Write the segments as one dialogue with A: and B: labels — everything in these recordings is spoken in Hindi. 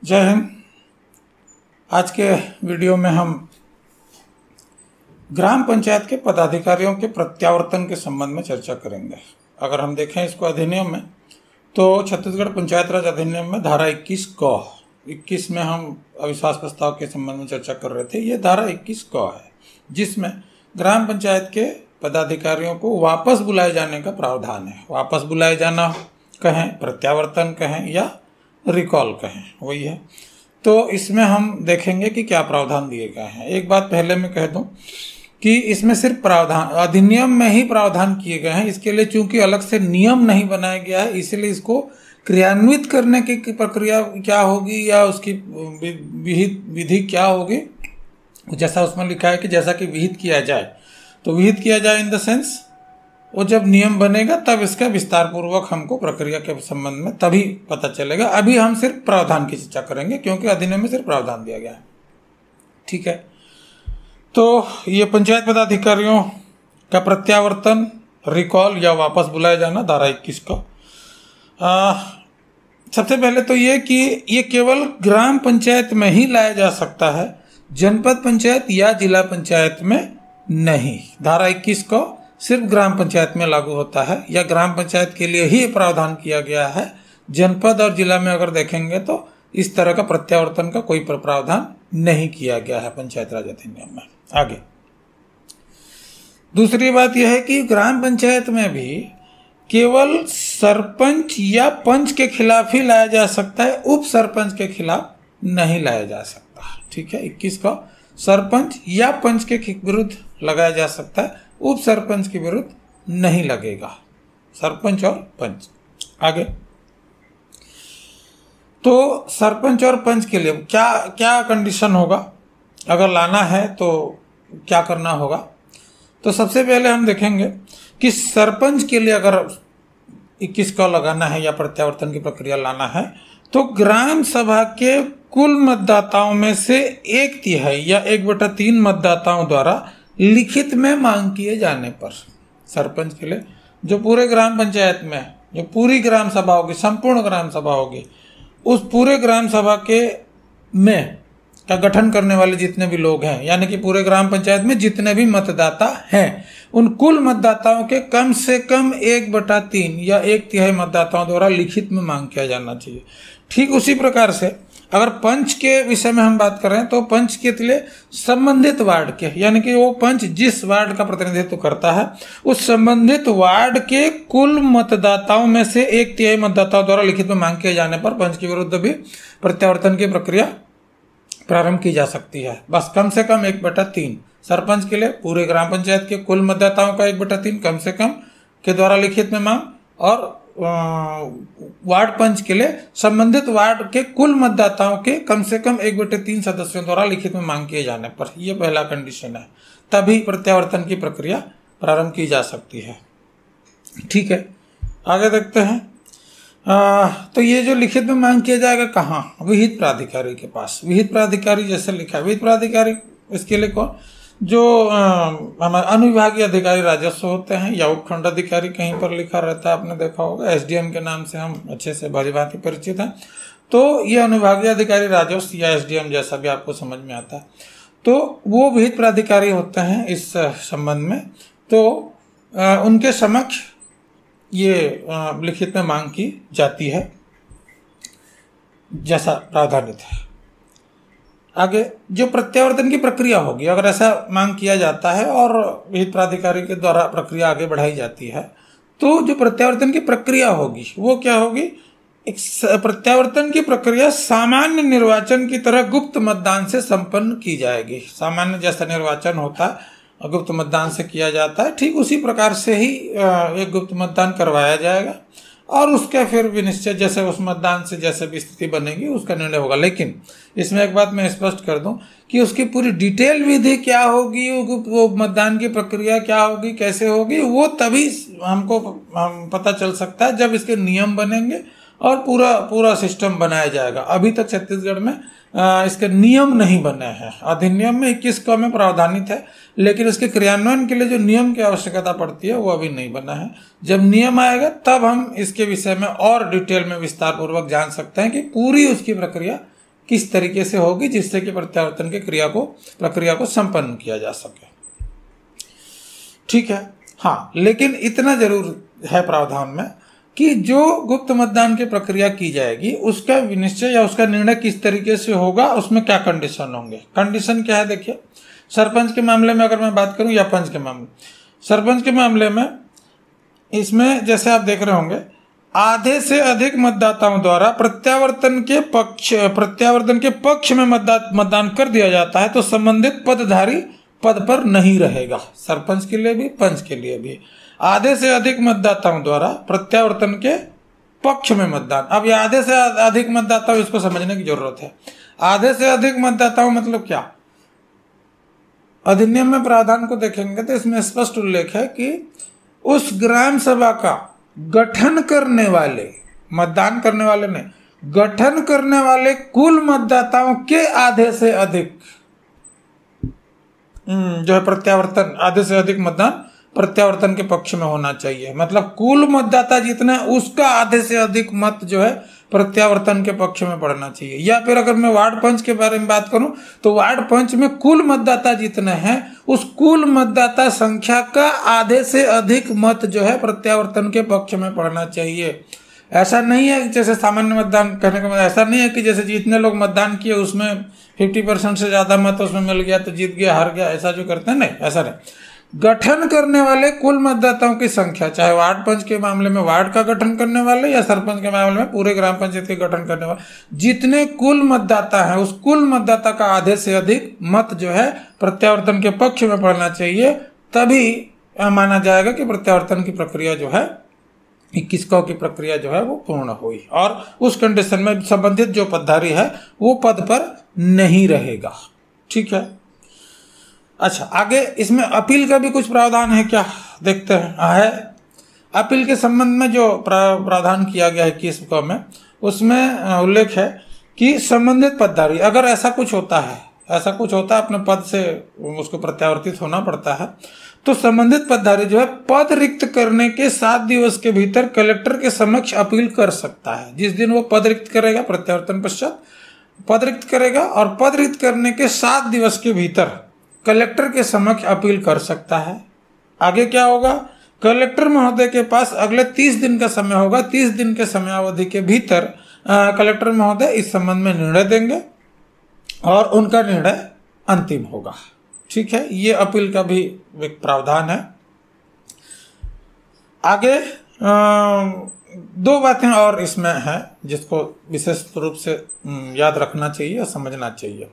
A: जय हिंद। आज के वीडियो में हम ग्राम पंचायत के पदाधिकारियों के प्रत्यावर्तन के संबंध में चर्चा करेंगे। अगर हम देखें इसको अधिनियम में, तो छत्तीसगढ़ पंचायत राज अधिनियम में धारा 21 में हम अविश्वास प्रस्ताव के संबंध में चर्चा कर रहे थे। ये धारा 21 है, जिसमें ग्राम पंचायत के पदाधिकारियों को वापस बुलाए जाने का प्रावधान है। वापस बुलाए जाना कहें, प्रत्यावर्तन कहें या रिकॉल कहें, वही है। तो इसमें हम देखेंगे कि क्या प्रावधान दिए गए हैं। एक बात पहले मैं कह दूं कि इसमें सिर्फ प्रावधान अधिनियम में ही प्रावधान किए गए हैं। इसके लिए चूंकि अलग से नियम नहीं बनाया गया है, इसलिए इसको क्रियान्वित करने की प्रक्रिया क्या होगी या उसकी विधि क्या होगी, जैसा उसमें लिखा है कि जैसा कि विहित किया जाए। तो विहित किया जाए इन द सेंस वो जब नियम बनेगा तब इसका विस्तार पूर्वक हमको प्रक्रिया के संबंध में तभी पता चलेगा। अभी हम सिर्फ प्रावधान की चर्चा करेंगे क्योंकि अधिनियम में सिर्फ प्रावधान दिया गया है। ठीक है, तो ये पंचायत पदाधिकारियों का प्रत्यावर्तन, रिकॉल या वापस बुलाया जाना, धारा 21 का। सबसे पहले तो ये कि ये केवल ग्राम पंचायत में ही लाया जा सकता है, जनपद पंचायत या जिला पंचायत में नहीं। धारा 21 को सिर्फ ग्राम पंचायत में लागू होता है या ग्राम पंचायत के लिए ही प्रावधान किया गया है। जनपद और जिला में अगर देखेंगे तो इस तरह का प्रत्यावर्तन का कोई प्रावधान नहीं किया गया है पंचायत राज अधिनियम में। आगे दूसरी बात यह है कि ग्राम पंचायत में भी केवल सरपंच या पंच के खिलाफ ही लाया जा सकता है, उप सरपंच के खिलाफ नहीं लाया जा सकता। ठीक है, 21 का सरपंच या पंच के विरुद्ध लगाया जा सकता है, उप सरपंच के विरुद्ध नहीं लगेगा। सरपंच और पंच। आगे तो सरपंच और पंच के लिए क्या क्या कंडीशन होगा, अगर लाना है तो क्या करना होगा। तो सबसे पहले हम देखेंगे कि सरपंच के लिए अगर 21 का लगाना है या प्रत्यावर्तन की प्रक्रिया लाना है तो ग्राम सभा के कुल मतदाताओं में से 1/3 या 1/3 मतदाताओं द्वारा लिखित में मांग किए जाने पर सरपंच के लिए, जो पूरे ग्राम पंचायत में जो पूरी ग्राम सभा होगी, संपूर्ण ग्राम सभा होगी, उस पूरे ग्राम सभा के में का गठन करने वाले जितने भी लोग हैं, यानी कि पूरे ग्राम पंचायत में जितने भी मतदाता हैं, उन कुल मतदाताओं के कम से कम 1/3 या 1/3 मतदाताओं द्वारा लिखित में मांग किया जाना चाहिए। ठीक उसी प्रकार से अगर पंच के विषय में हम बात कर रहे हैं तो पंच के लिए संबंधित वार्ड के, यानी कि वो पंच जिस वार्ड का प्रतिनिधित्व करता है उस संबंधित वार्ड के कुल मतदाताओं में से 1/3 मतदाताओं द्वारा लिखित में मांग किए जाने पर पंच के विरुद्ध भी प्रत्यावर्तन की प्रक्रिया प्रारंभ की जा सकती है। बस कम से कम 1/3 सरपंच के लिए पूरे ग्राम पंचायत के कुल मतदाताओं का 1/3 कम से कम के द्वारा लिखित में मांग, और वार्ड पंच के लिए संबंधित वार्ड के कुल मतदाताओं के कम से कम 1/3 सदस्यों द्वारा लिखित में मांग किए जाने पर, यह पहला कंडीशन है, तभी प्रत्यावर्तन की प्रक्रिया प्रारंभ की जा सकती है। ठीक है, आगे देखते हैं। तो ये जो लिखित में मांग किया जाएगा कहाँ, विहित प्राधिकारी के पास। विहित प्राधिकारी जैसे लिखा है, विहित प्राधिकारी इसके लिए कौन, जो हमारे अनुविभागीय अधिकारी राजस्व होते हैं या उपखंड अधिकारी कहीं पर लिखा रहता है, आपने देखा होगा। एसडीएम के नाम से हम अच्छे से भली भांति परिचित हैं। तो ये अनुविभागीय अधिकारी राजस्व या एसडीएम जैसा भी आपको समझ में आता है, तो वो विहित प्राधिकारी होते हैं इस संबंध में। तो उनके समक्ष ये लिखित में मांग की जाती है जैसा प्रावधानित है। आगे जो प्रत्यावर्तन की प्रक्रिया होगी, अगर ऐसा मांग किया जाता है और विहित प्राधिकारी के द्वारा प्रक्रिया आगे बढ़ाई जाती है, तो जो प्रत्यावर्तन की प्रक्रिया होगी वो क्या होगी। एक प्रत्यावर्तन की प्रक्रिया सामान्य निर्वाचन की तरह गुप्त मतदान से संपन्न की जाएगी। सामान्य जैसा निर्वाचन होता है गुप्त मतदान से किया जाता है, ठीक उसी प्रकार से ही एक गुप्त मतदान करवाया जाएगा और उसका फिर विनिश्चय जैसे उस मतदान से जैसे भी स्थिति बनेगी उसका निर्णय होगा। लेकिन इसमें एक बात मैं स्पष्ट कर दूं कि उसकी पूरी डिटेल विधि क्या होगी, वो मतदान की प्रक्रिया क्या होगी, कैसे होगी, वो तभी हमको पता चल सकता है जब इसके नियम बनेंगे और पूरा सिस्टम बनाया जाएगा। अभी तक छत्तीसगढ़ में इसके नियम नहीं बने हैं। अधिनियम में 21 क में प्रावधानित है, लेकिन इसके क्रियान्वयन के लिए जो नियम की आवश्यकता पड़ती है वो अभी नहीं बना है। जब नियम आएगा तब हम इसके विषय में और डिटेल में विस्तार पूर्वक जान सकते हैं कि पूरी उसकी प्रक्रिया किस तरीके से होगी जिससे कि प्रत्यावर्तन की प्रक्रिया को संपन्न किया जा सके। ठीक है। हाँ, लेकिन इतना जरूर है प्रावधान में कि जो गुप्त मतदान की प्रक्रिया की जाएगी उसका विनिश्चय या उसका निर्णय किस तरीके से होगा, उसमें क्या कंडीशन होंगे। कंडीशन क्या है, देखिए सरपंच के मामले में अगर मैं बात करूं या पंच के मामले, सरपंच के मामले में इसमें जैसे आप देख रहे होंगे, आधे से अधिक मतदाताओं द्वारा प्रत्यावर्तन के पक्ष में मतदान कर दिया जाता है तो संबंधित पदधारी पद पर नहीं रहेगा। सरपंच के लिए भी, पंच के लिए भी। आधे से अधिक मतदाताओं द्वारा प्रत्यावर्तन के पक्ष में मतदान, अब ये आधे से अधिक मतदाताओं, इसको समझने की जरूरत है। आधे से अधिक मतदाताओं मतलब क्या, अधिनियम में प्रावधान को देखेंगे तो इसमें स्पष्ट उल्लेख है कि उस ग्राम सभा का गठन करने वाले, मतदान करने वाले ने, गठन करने वाले कुल मतदाताओं के आधे से अधिक जो है प्रत्यावर्तन, आधे से अधिक मतदान प्रत्यावर्तन के पक्ष में होना चाहिए। मतलब कुल मतदाता जितना उसका आधे से अधिक मत जो है प्रत्यावर्तन के पक्ष में पड़ना चाहिए। या फिर अगर मैं वार्ड पंच के बारे में बात करूं तो वार्ड पंच में कुल मतदाता जितने हैं उस कुल मतदाता संख्या का आधे से अधिक मत जो है प्रत्यावर्तन के पक्ष में पड़ना चाहिए। ऐसा नहीं है जैसे सामान्य मतदान करने का मतलब ऐसा नहीं है कि जैसे जितने लोग मतदान किए उसमें 50% से ज्यादा मत उसमें मिल गया तो जीत गया, हार गया, ऐसा जो करते हैं, नहीं, ऐसा नहीं। गठन करने वाले कुल मतदाताओं की संख्या, चाहे वार्ड पंच के मामले में वार्ड का गठन करने वाले या सरपंच के मामले में पूरे ग्राम पंचायत के गठन करने वाले, जितने कुल मतदाता हैं उस कुल मतदाता का आधे से अधिक मत जो है प्रत्यावर्तन के पक्ष में पड़ना चाहिए, तभी माना जाएगा कि प्रत्यावर्तन की प्रक्रिया जो है 21 की प्रक्रिया जो है वो पूर्ण हुई। और उस कंडीशन में संबंधित जो पदधारी है वो पद पर नहीं रहेगा। ठीक है। अच्छा, आगे इसमें अपील का भी कुछ प्रावधान है क्या, देखते हैं। है अपील के संबंध में जो प्रावधान किया गया है 21 में, उसमें उल्लेख है कि संबंधित पदधारी, अगर ऐसा कुछ होता है अपने पद से उसको प्रत्यावर्तित होना पड़ता है, तो संबंधित पदधारी जो है पद रिक्त करने के 7 दिवस के भीतर कलेक्टर के समक्ष अपील कर सकता है। जिस दिन वो पद रिक्त करेगा, प्रत्यावर्तन पश्चात पद रिक्त करेगा और पद रिक्त करने के 7 दिवस के भीतर कलेक्टर के समक्ष अपील कर सकता है। आगे क्या होगा, कलेक्टर महोदय के पास अगले 30 दिन का समय होगा। 30 दिन के समयावधि के भीतर कलेक्टर महोदय इस संबंध में निर्णय देंगे और उनका निर्णय अंतिम होगा। ठीक है, ये अपील का भी एक प्रावधान है। आगे 2 बातें और इसमें है जिसको विशेष रूप से याद रखना चाहिए और समझना चाहिए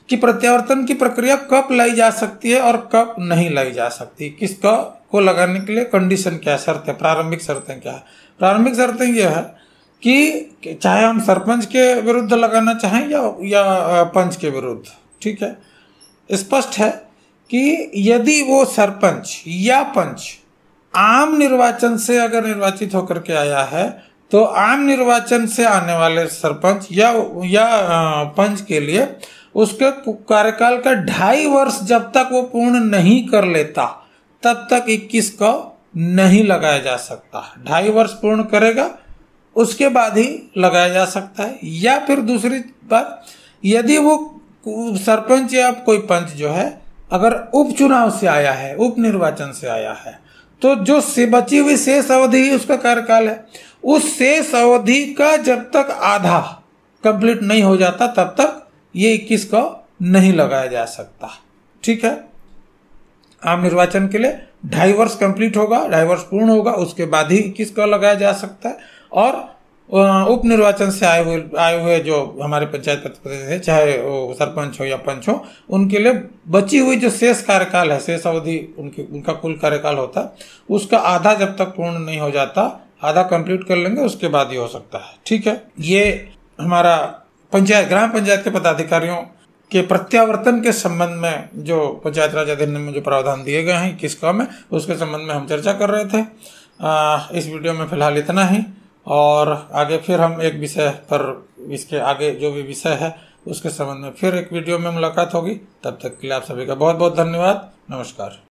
A: कि प्रत्यावर्तन की प्रक्रिया कब लाई जा सकती है और कब नहीं लाई जा सकती। किसका को लगाने के लिए कंडीशन क्या है, शर्तें, प्रारंभिक शर्तें क्या है। प्रारंभिक शर्तें यह है कि चाहे हम सरपंच के विरुद्ध लगाना चाहें या पंच के विरुद्ध, ठीक है, स्पष्ट है कि यदि वो सरपंच या पंच आम निर्वाचन से अगर निर्वाचित होकर के आया है तो आम निर्वाचन से आने वाले सरपंच या पंच के लिए उसके कार्यकाल का 2.5 वर्ष जब तक वो पूर्ण नहीं कर लेता तब तक 21 को नहीं लगाया जा सकता। 2.5 वर्ष पूर्ण करेगा उसके बाद ही लगाया जा सकता है। या फिर दूसरी बात, यदि वो सरपंच या कोई पंच जो है अगर उपचुनाव से आया है, उप निर्वाचन से आया है, तो जो बची हुई शेष अवधि ही उसका कार्यकाल है, उस शेष अवधि का जब तक आधा कंप्लीट नहीं हो जाता तब तक ये 21 को नहीं लगाया जा सकता। ठीक है, आम निर्वाचन के लिए 2.5 वर्ष कंप्लीट होगा, 2.5 वर्ष पूर्ण होगा, उसके बाद ही 21 को लगाया जा सकता है। और उप निर्वाचन से आए हुए जो हमारे पंचायत प्रतिनिधि है, चाहे वो सरपंच हो या पंच हो, उनके लिए बची हुई जो शेष कार्यकाल है, शेष अवधि उनका कुल कार्यकाल होता है, उसका आधा जब तक पूर्ण नहीं हो जाता, आधा कंप्लीट कर लेंगे उसके बाद ही हो सकता है। ठीक है, ये हमारा ग्राम पंचायत के पदाधिकारियों के प्रत्यावर्तन के संबंध में जो पंचायत राज अधिनियम में जो प्रावधान दिए गए हैं 21 में, उसके संबंध में हम चर्चा कर रहे थे। इस वीडियो में फिलहाल इतना ही, और आगे फिर हम एक विषय पर, इसके आगे जो भी विषय है उसके संबंध में फिर एक वीडियो में मुलाकात होगी। तब तक के लिए आप सभी का बहुत बहुत धन्यवाद। नमस्कार।